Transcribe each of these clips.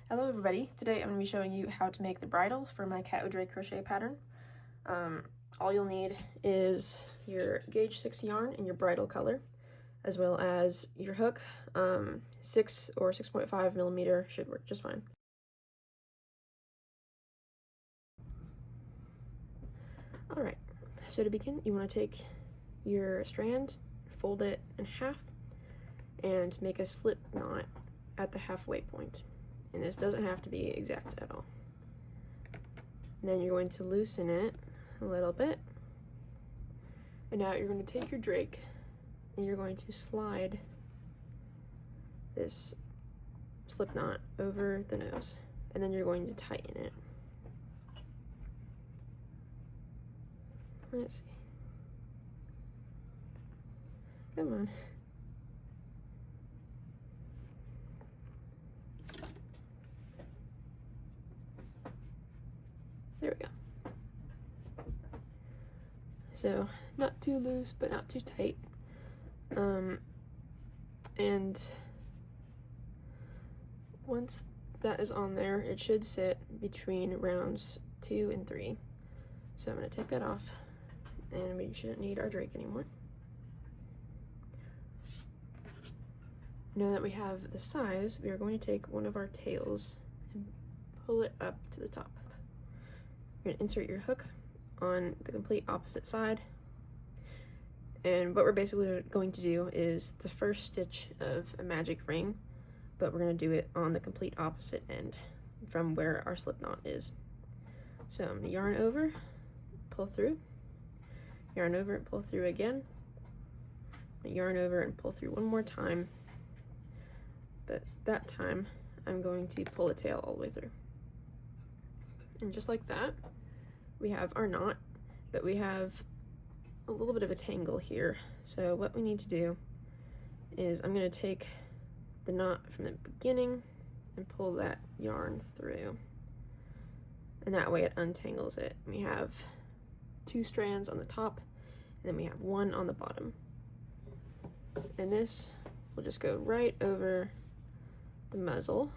Hello everybody, today I'm going to be showing you how to make the bridle for my cat Audrey crochet pattern. All you'll need is your gauge 6 yarn and your bridle color, as well as your hook. 6 or 6.5 millimeter should work just fine. Alright, so to begin you want to take your strand, fold it in half, and make a slip knot at the halfway point. And this doesn't have to be exact at all. And then you're going to loosen it a little bit. And now you're going to take your drake and you're going to slide this slip knot over the nose. And then you're going to tighten it. Let's see. Come on. There we go. So, not too loose, but not too tight. And once that is on there, it should sit between rounds 2 and 3. So I'm going to take that off, and we shouldn't need our drake anymore. Now that we have the size, we are going to take one of our tails and pull it up to the top. You're going to insert your hook on the complete opposite side, and what we're basically going to do is the first stitch of a magic ring, but we're going to do it on the complete opposite end from where our slip knot is. So I'm going to yarn over, pull through, yarn over and pull through again, yarn over and pull through one more time, but that time I'm going to pull the tail all the way through. And just like that, we have our knot, but we have a little bit of a tangle here. So what we need to do is I'm going to take the knot from the beginning and pull that yarn through. And that way it untangles it. We have 2 strands on the top, and then we have 1 on the bottom. And this will just go right over the muzzle.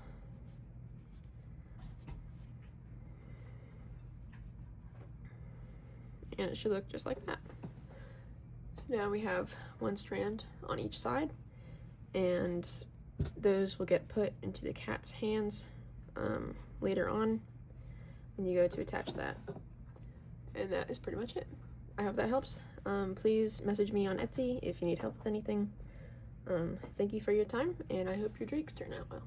And it should look just like that. So now we have 1 strand on each side, and those will get put into the cat's hands later on when you go to attach that. And that is pretty much it. I hope that helps. Please message me on Etsy if you need help with anything. Thank you for your time, and I hope your drakes turn out well.